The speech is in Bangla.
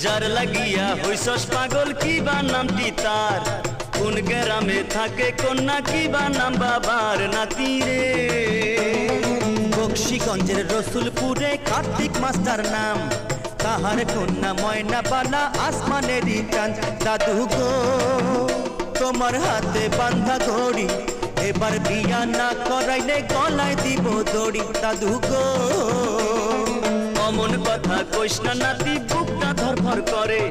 যার লাগিয়া হইছস পাগল কিবা নামটি তার, কোন গ্রামে থাকে কন্যা কিবা নাম বাবার নাতি রে। বক্সিগঞ্জের রসুলপুরে কার্তিক মাস্টার নাম, তাহার কন্যা ময়না বালা আসমানেরই চাঁদ। দাদু গো তোমার হাতে বান্ধা ঘড়ি, এবার বিয়া না করাইলে গলায় দিব দড়ি। দাদু গো অমন কথা কইস না নাতি, বুকটা ধরফর করে।